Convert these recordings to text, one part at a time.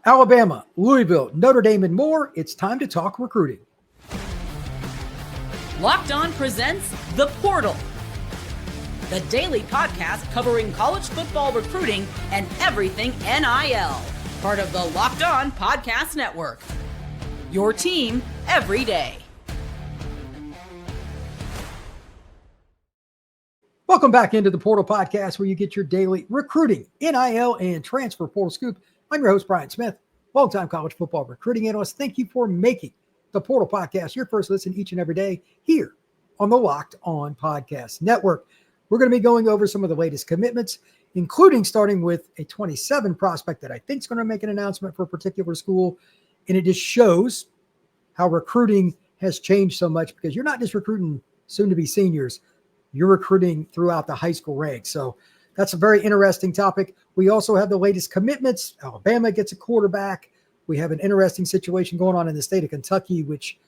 Alabama, Louisville, Notre Dame, and more. It's time to talk recruiting. Locked On presents The Portal, the daily podcast covering college football recruiting and everything NIL. Part of the Locked On Podcast Network. Your team every day. Welcome back into the Portal Podcast, where you get your daily recruiting, NIL, and transfer portal scoop. I'm your host, Brian Smith, longtime college football recruiting analyst. Thank you for making the Portal Podcast your first listen each and every day here on the Locked On Podcast Network. We're going to be going over some of the latest commitments, including starting with a 27 prospect that I think is going to make an announcement for a particular school. And it just shows how recruiting has changed so much, because you're not just recruiting soon-to-be seniors, you're recruiting throughout the high school ranks. So that's a very interesting topic. We also have the latest commitments. Alabama gets a quarterback. We have an interesting situation going on in the state of Kentucky, which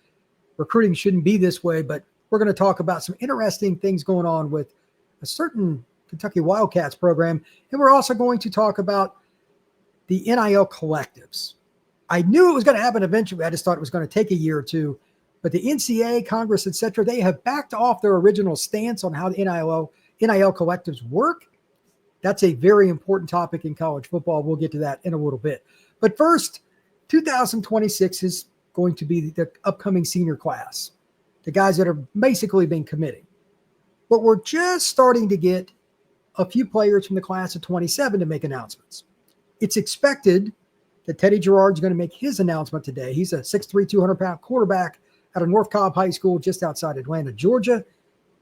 recruiting shouldn't be this way, but we're going to talk about some interesting things going on with a certain Kentucky Wildcats program. And we're also going to talk about the NIL collectives. I knew it was going to happen eventually. I just thought it was going to take a year or two. But the NCAA, Congress, et cetera, they have backed off their original stance on how the NIL collectives work. That's a very important topic in college football. We'll get to that in a little bit. But first, 2026 is going to be the upcoming senior class, the guys that are basically been committing. But we're just starting to get a few players from the class of 27 to make announcements. It's expected that Teddy Gerard's going to make his announcement today. He's a 6'3", 200-pound quarterback out of North Cobb High School just outside Atlanta, Georgia.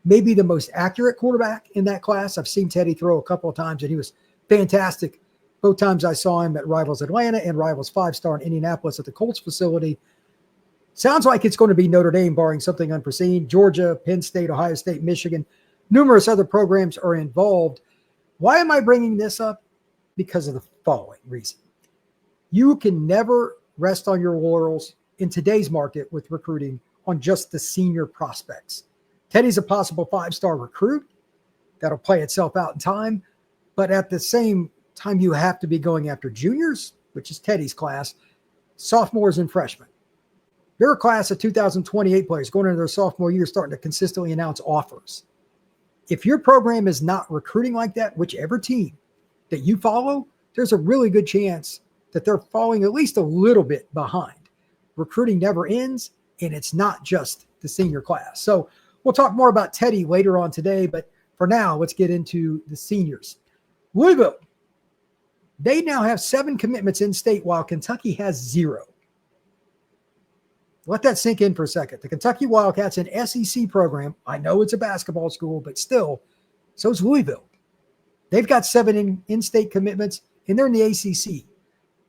Maybe the most accurate quarterback in that class. I've seen Teddy throw a couple of times, and he was fantastic. Both times I saw him at Rivals Atlanta and Rivals 5-star in Indianapolis at the Colts facility. Sounds like it's going to be Notre Dame, barring something unforeseen. Georgia, Penn State, Ohio State, Michigan. Numerous other programs are involved. Why am I bringing this up? Because of the following reason. You can never rest on your laurels in today's market with recruiting on just the senior prospects. Teddy's a possible 5-star recruit. That'll play itself out in time. But at the same time, you have to be going after juniors, which is Teddy's class, sophomores and freshmen. You're a class of 2028 players going into their sophomore year, starting to consistently announce offers. If your program is not recruiting like that, whichever team that you follow, there's a really good chance that they're falling at least a little bit behind. Recruiting never ends, and it's not just the senior class. So we'll talk more about Teddy later on today, but for now, let's get into the seniors. Louisville, they now have 7 commitments in state, while Kentucky has 0. Let that sink in for a second. The Kentucky Wildcats, an SEC program. I know it's a basketball school, but still, so is Louisville. They've got 7 in-state commitments, and they're in the ACC.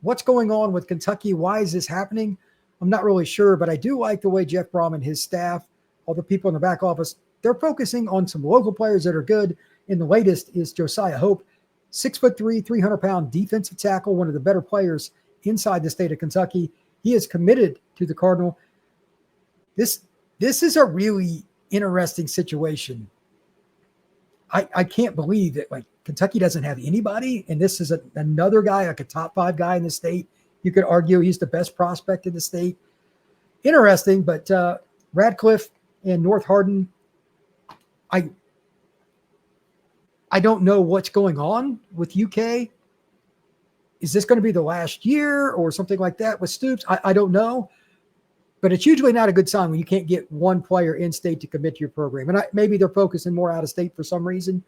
What's going on with Kentucky? Why is this happening? I'm not really sure, but I do like the way Jeff Brom and his staff, all the people in the back office, they're focusing on some local players that are good. And the latest is Josiah Hope, 6'3", 300-pound defensive tackle, one of the better players inside the state of Kentucky. He is committed to the Cardinal. This is a really interesting situation. I can't believe that Kentucky doesn't have anybody, and this is another guy, like a top 5 guy in the state. You could argue he's the best prospect in the state. Interesting, but Radcliffe and North Hardin, I don't know what's going on with UK. Is this going to be the last year or something like that with Stoops? I don't know. But it's usually not a good sign when you can't get one player in state to commit to your program. And maybe they're focusing more out of state for some reason.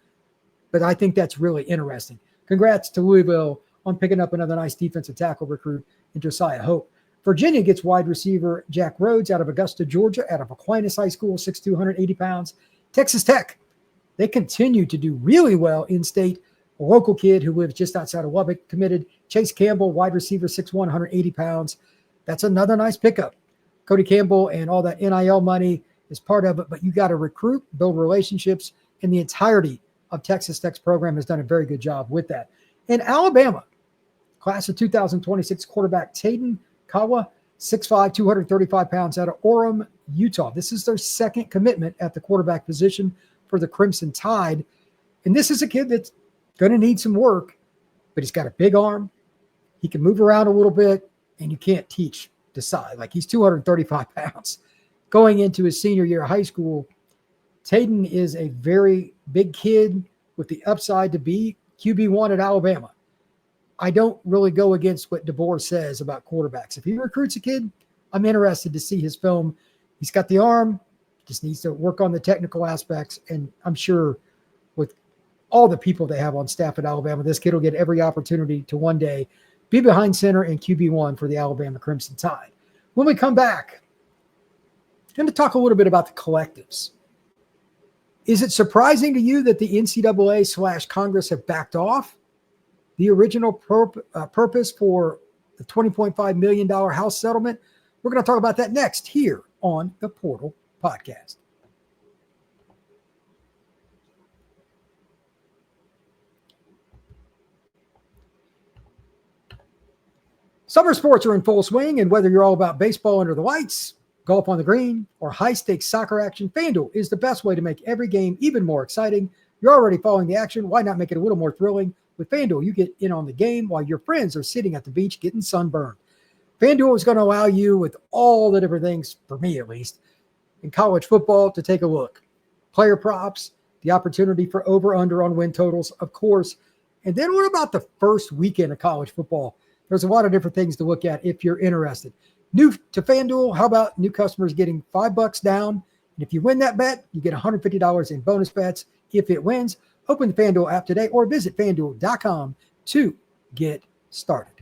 But I think that's really interesting. Congrats to Louisville on picking up another nice defensive tackle recruit in Josiah Hope. Virginia gets wide receiver Jack Rhodes out of Augusta, Georgia, out of Aquinas High School, 6'2", 180 pounds. Texas Tech, they continue to do really well in state. A local kid who lives just outside of Lubbock committed. Chase Campbell, wide receiver, 6'1", 180 pounds. That's another nice pickup. Cody Campbell and all that NIL money is part of it, but you got to recruit, build relationships, and the entirety of Texas Tech's program has done a very good job with that. In Alabama, class of 2026 quarterback Taden Kawa, 6'5", 235 pounds, out of Orem, Utah. This is their second commitment at the quarterback position for the Crimson Tide. And this is a kid that's going to need some work, but he's got a big arm. He can move around a little bit, and you can't teach the size. Like, he's 235 pounds. Going into his senior year of high school, Tayden is a very big kid with the upside to be QB1 at Alabama. I don't really go against what DeBoer says about quarterbacks. If he recruits a kid, I'm interested to see his film. He's got the arm, just needs to work on the technical aspects. And I'm sure with all the people they have on staff at Alabama, this kid will get every opportunity to one day be behind center and QB1 for the Alabama Crimson Tide. When we come back, I'm going to talk a little bit about the collectives. Is it surprising to you that the NCAA/Congress have backed off the original purpose for the $20.5 million House settlement? We're going to talk about that next here on the Portal Podcast. Summer sports are in full swing, and whether you're all about baseball under the lights, golf on the green, or high-stakes soccer action, FanDuel is the best way to make every game even more exciting. You're already following the action. Why not make it a little more thrilling? With FanDuel, you get in on the game while your friends are sitting at the beach getting sunburned. FanDuel is going to allow you, with all the different things, for me at least, in college football, to take a look. Player props, the opportunity for over-under on win totals, of course. And then what about the first weekend of college football? There's a lot of different things to look at if you're interested. New to FanDuel, how about new customers getting $5 down? And if you win that bet, you get $150 in bonus bets if it wins. Open the FanDuel app today or visit FanDuel.com to get started.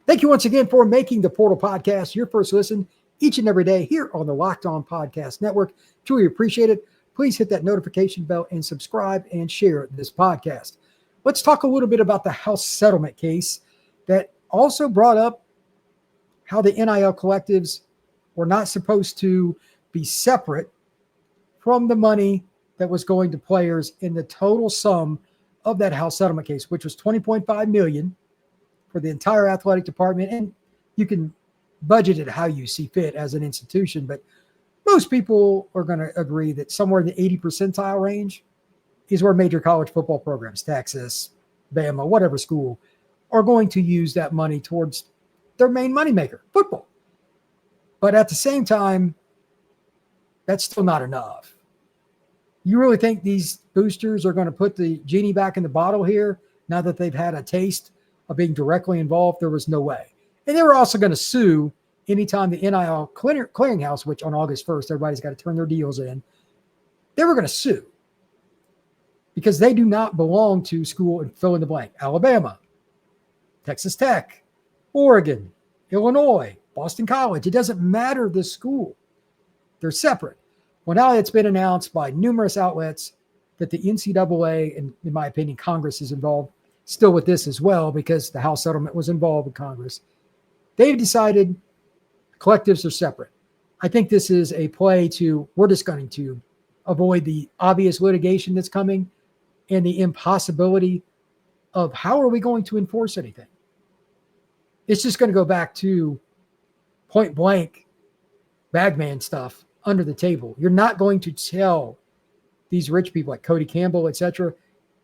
Thank you once again for making the Portal Podcast your first listen each and every day here on the Locked On Podcast Network. Truly appreciate it. Please hit that notification bell and subscribe and share this podcast. Let's talk a little bit about the House settlement case that also brought up how the NIL collectives were not supposed to be separate from the money that was going to players in the total sum of that House settlement case, which was $20.5 million for the entire athletic department. And you can budget it how you see fit as an institution, but most people are going to agree that somewhere in the 80 percentile range is where major college football programs, Texas, Bama, whatever school, are going to use that money towards their main moneymaker, football. But at the same time, that's still not enough. You really think these boosters are going to put the genie back in the bottle here now that they've had a taste of being directly involved? There was no way. And they were also going to sue anytime the NIL clearinghouse, which on August 1st, everybody's got to turn their deals in, they were going to sue because they do not belong to school and fill in the blank. Alabama, Texas Tech, Oregon, Illinois, Boston College. It doesn't matter the school. They're separate. Well, now it's been announced by numerous outlets that the NCAA, and in my opinion, Congress is involved still with this as well because the House settlement was involved with Congress. They've decided collectives are separate. I think this is a play to, we're just going to avoid the obvious litigation that's coming and the impossibility of how are we going to enforce anything. It's just going to go back to point blank bagman stuff under the table. You're not going to tell these rich people like Cody Campbell, etc.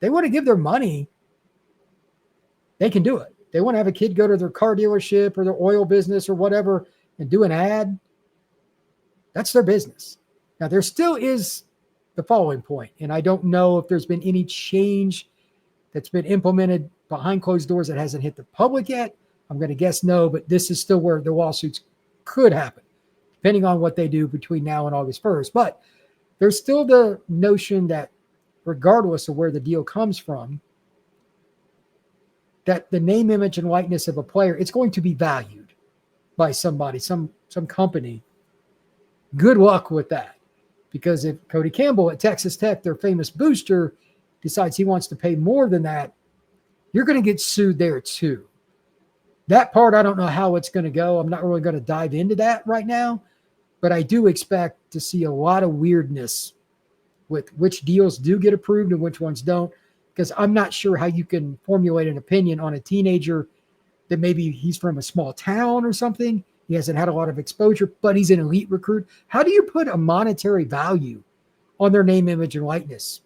They want to give their money. They can do it. They want to have a kid go to their car dealership or their oil business or whatever and do an ad. That's their business. Now, there still is the following point, and I don't know if there's been any change that's been implemented behind closed doors that hasn't hit the public yet. I'm going to guess no, but this is still where the lawsuits could happen, depending on what they do between now and August 1st. But there's still the notion that regardless of where the deal comes from, that the name, image, and likeness of a player, it's going to be valued by somebody, some company. Good luck with that. Because if Cody Campbell at Texas Tech, their famous booster, decides he wants to pay more than that, you're going to get sued there too. That part, I don't know how it's going to go. I'm not really going to dive into that right now, but I do expect to see a lot of weirdness with which deals do get approved and which ones don't, because I'm not sure how you can formulate an opinion on a teenager that maybe he's from a small town or something. He hasn't had a lot of exposure, but he's an elite recruit. How do you put a monetary value on their name, image, and likeness?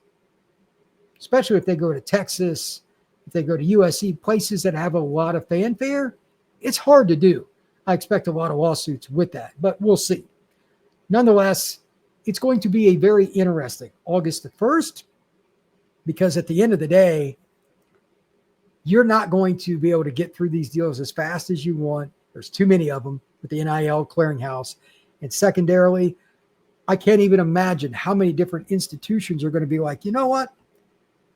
especially if they go to Texas, if they go to USC, places that have a lot of fanfare, it's hard to do. I expect a lot of lawsuits with that, but we'll see. Nonetheless, it's going to be a very interesting August the 1st, because at the end of the day, you're not going to be able to get through these deals as fast as you want. There's too many of them with the NIL clearinghouse. And secondarily, I can't even imagine how many different institutions are going to be like, you know what?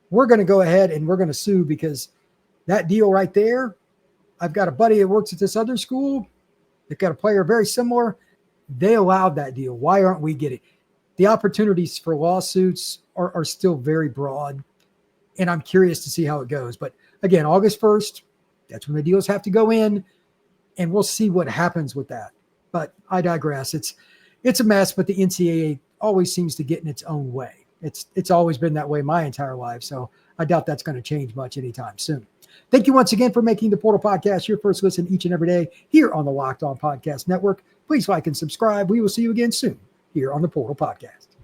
We're going to go ahead and we're going to sue because that deal right there, I've got a buddy that works at this other school. They've got a player very similar. They allowed that deal. Why aren't we getting? The opportunities for lawsuits are still very broad, and I'm curious to see how it goes. But again, August 1st, that's when the deals have to go in, and we'll see what happens with that. But I digress. It's a mess, but the NCAA always seems to get in its own way. It's always been that way my entire life, so I doubt that's going to change much anytime soon. Thank you once again for making the Portal Podcast your first listen each and every day here on the Locked On Podcast Network. Please like and subscribe. We will see you again soon here on the Portal Podcast.